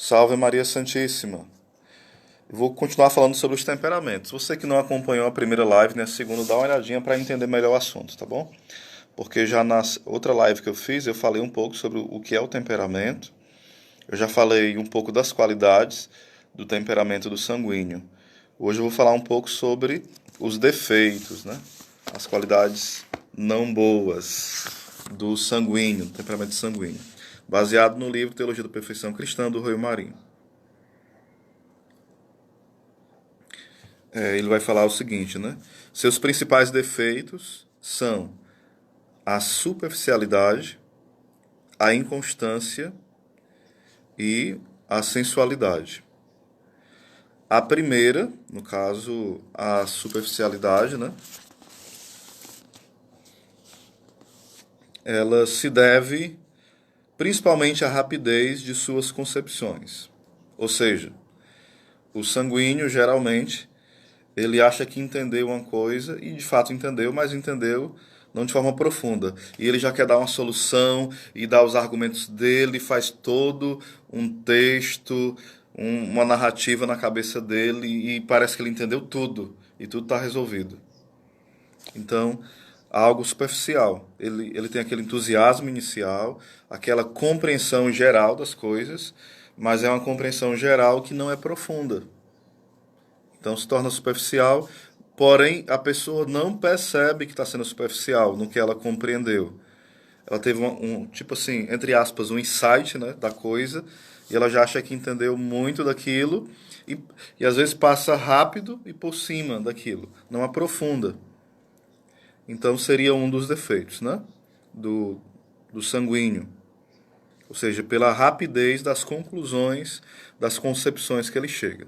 Salve Maria Santíssima. Eu vou continuar falando sobre os temperamentos. Você que não acompanhou a primeira live nem a segunda, dá uma olhadinha para entender melhor o assunto, tá bom? Porque já na outra live que eu fiz, eu falei um pouco sobre o que é o temperamento. Eu já falei um pouco das qualidades do temperamento do sanguíneo. Hoje eu vou falar um pouco sobre os defeitos, né? As qualidades não boas do sanguíneo, do temperamento sanguíneo. Baseado no livro Teologia da Perfeição Cristã, do Rui Marinho. Ele vai falar o seguinte, né? Seus principais defeitos são a superficialidade, a inconstância e a sensualidade. A primeira, no caso, a superficialidade, né? Ela se deve principalmente à rapidez de suas concepções. Ou seja, o sanguíneo geralmente ele acha que entendeu uma coisa e de fato entendeu, mas entendeu não de forma profunda. E ele já quer dar uma solução e dar os argumentos dele, faz todo um texto, uma narrativa na cabeça dele e parece que ele entendeu tudo e tudo está resolvido. Então, algo superficial. Ele tem aquele entusiasmo inicial, aquela compreensão geral das coisas, mas é uma compreensão geral que não é profunda. Então se torna superficial, porém a pessoa não percebe que está sendo superficial no que ela compreendeu. Ela teve tipo assim, entre aspas, um insight, né, da coisa, e ela já acha que entendeu muito daquilo, e às vezes passa rápido e por cima daquilo, não aprofunda. Então seria um dos defeitos, né, do sanguíneo. Ou seja, pela rapidez das conclusões, das concepções que ele chega.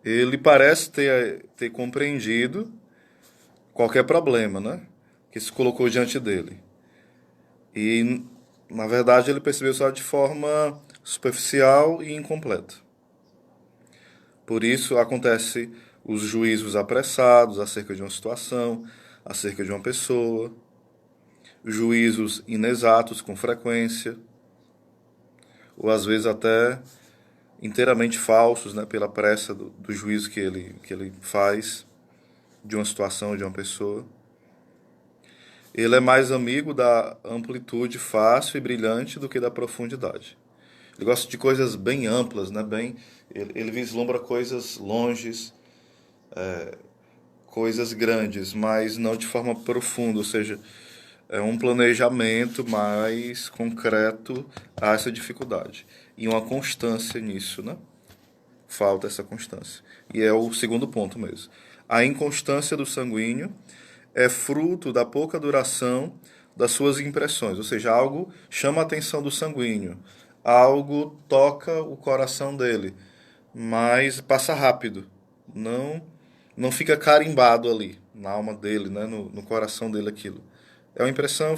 Ele parece ter compreendido qualquer problema, né? Que se colocou diante dele. E, na verdade, ele percebeu só de forma superficial e incompleta. Por isso, acontece os juízos apressados acerca de uma situação, acerca de uma pessoa, juízos inexatos com frequência, ou às vezes até inteiramente falsos, né, pela pressa do juízo que ele faz de uma situação, de uma pessoa. Ele é mais amigo da amplitude fácil e brilhante do que da profundidade. Ele gosta de coisas bem amplas, né? Ele vislumbra coisas longes, coisas grandes, mas não de forma profunda, ou seja, é um planejamento mais concreto a essa dificuldade. E uma constância nisso, né? Falta essa constância. E é o segundo ponto mesmo. A inconstância do sanguíneo é fruto da pouca duração das suas impressões, ou seja, algo chama a atenção do sanguíneo, algo toca o coração dele, mas passa rápido, não não fica carimbado ali na alma dele, né, no coração dele aquilo. É uma impressão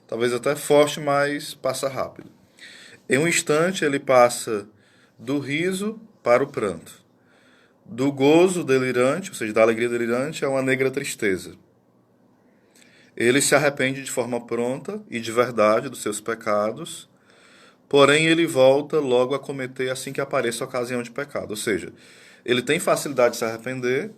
talvez até forte, mas passa rápido. Em um instante ele passa do riso para o pranto, do gozo delirante, ou seja, da alegria delirante, a uma negra tristeza. Ele se arrepende de forma pronta e de verdade dos seus pecados, porém ele volta logo a cometer assim que apareça a ocasião de pecado. Ou seja, ele tem facilidade de se arrepender,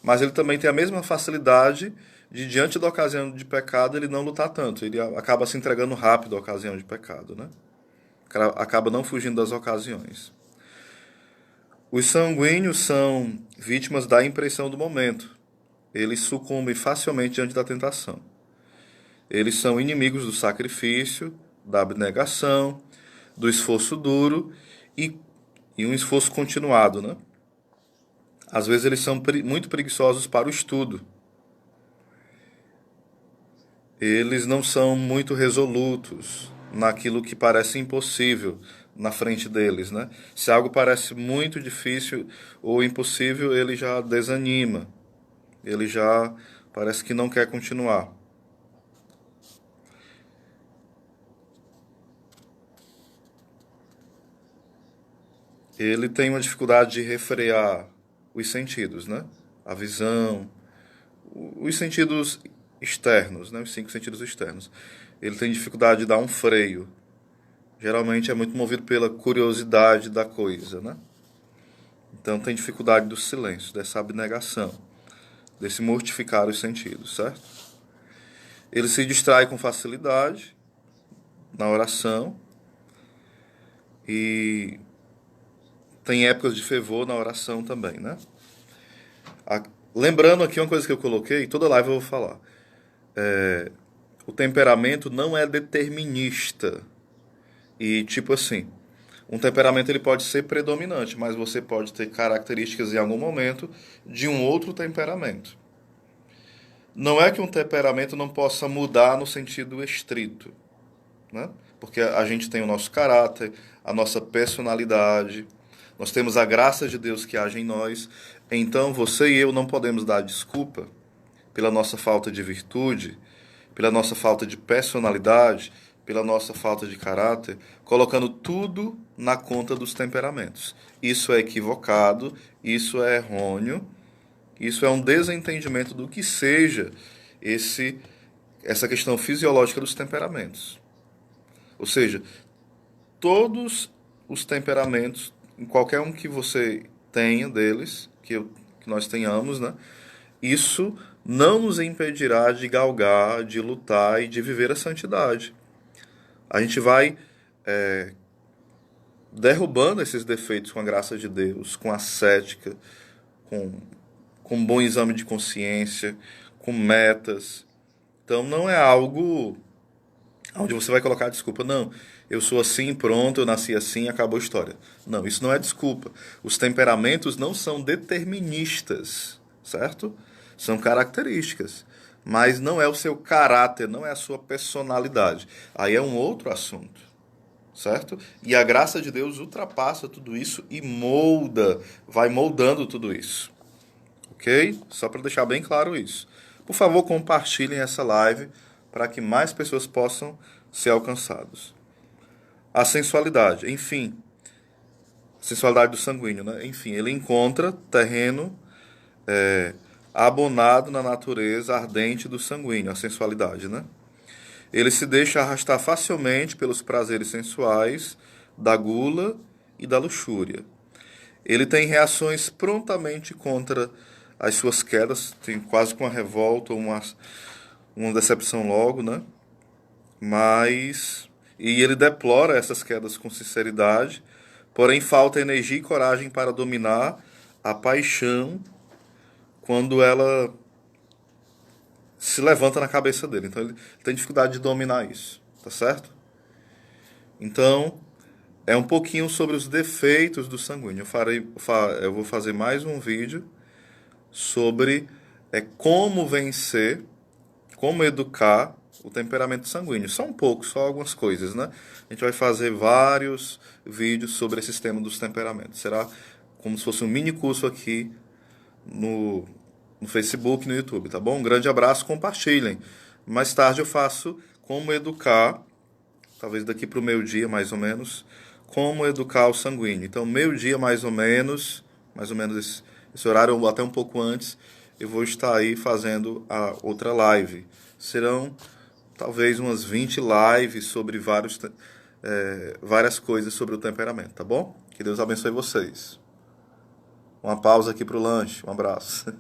mas ele também tem a mesma facilidade de, diante da ocasião de pecado, ele não lutar tanto. Ele acaba se entregando rápido à ocasião de pecado, né? Acaba não fugindo das ocasiões. Os sanguíneos são vítimas da impressão do momento. Eles sucumbem facilmente diante da tentação. Eles são inimigos do sacrifício, da abnegação, do esforço duro e, e um esforço continuado, né? Às vezes eles são muito preguiçosos para o estudo. Eles não são muito resolutos naquilo que parece impossível na frente deles, né? Se algo parece muito difícil ou impossível, ele já desanima. Ele já parece que não quer continuar. Ele tem uma dificuldade de refrear os sentidos, né? A visão, os sentidos externos, né? Os cinco sentidos externos. Ele tem dificuldade de dar um freio geralmente é muito movido pela curiosidade da coisa, né? Então tem dificuldade do silêncio, dessa abnegação, desse mortificar os sentidos, certo? Ele se distrai com facilidade na oração e tem épocas de fervor na oração também, né? Lembrando aqui uma coisa que eu coloquei, toda live eu vou falar. O temperamento não é determinista. E tipo assim, um temperamento ele pode ser predominante, mas você pode ter características em algum momento de um outro temperamento. Não é que um temperamento não possa mudar no sentido estrito, né? Porque a gente tem o nosso caráter, a nossa personalidade, nós temos a graça de Deus que age em nós. Então você e eu não podemos dar desculpa pela nossa falta de virtude, pela nossa falta de personalidade, pela nossa falta de caráter, colocando tudo na conta dos temperamentos. Isso é equivocado, isso é errôneo, isso é um desentendimento do que seja essa questão fisiológica dos temperamentos. Ou seja, todos os temperamentos, em qualquer um que você tenha deles, que nós tenhamos, né? Isso não nos impedirá de galgar, de lutar e de viver a santidade. A gente vai derrubando esses defeitos com a graça de Deus, com ascética, com, com um bom exame de consciência, com metas. Então não é algo onde você vai colocar a desculpa. Não, eu sou assim, pronto, eu nasci assim, acabou a história. Não, isso não é desculpa. Os temperamentos não são deterministas, certo? São características. Mas não é o seu caráter, não é a sua personalidade. Aí é um outro assunto, certo? E a graça de Deus ultrapassa tudo isso e molda, vai moldando tudo isso. Ok? Só para deixar bem claro isso. Por favor, compartilhem essa live para que mais pessoas possam ser alcançadas. A sensualidade, enfim, sensualidade do sanguíneo, né? Enfim, ele encontra terreno abonado na natureza ardente do sanguíneo, a sensualidade, né? Ele se deixa arrastar facilmente pelos prazeres sensuais, da gula e da luxúria. Ele tem reações prontamente contra as suas quedas, tem quase que uma revolta, uma decepção logo, né? E ele deplora essas quedas com sinceridade, porém falta energia e coragem para dominar a paixão quando ela se levanta na cabeça dele. Então ele tem dificuldade de dominar isso, tá certo? Então, é um pouquinho sobre os defeitos do sanguíneo. Eu vou fazer mais um vídeo sobre como vencer, como educar o temperamento sanguíneo. Só um pouco, só algumas coisas, né? A gente vai fazer vários vídeos sobre esse tema dos temperamentos. Será como se fosse um mini curso aqui no Facebook, no YouTube, tá bom? Um grande abraço, compartilhem. Mais tarde eu faço como educar, talvez daqui para o meio-dia mais ou menos, como educar o sanguíneo. Então, meio-dia mais ou menos esse horário, ou até um pouco antes, eu vou estar aí fazendo a outra live. Serão talvez umas 20 lives sobre várias coisas sobre o temperamento, tá bom? Que Deus abençoe vocês. Uma pausa aqui para o lanche. Um abraço.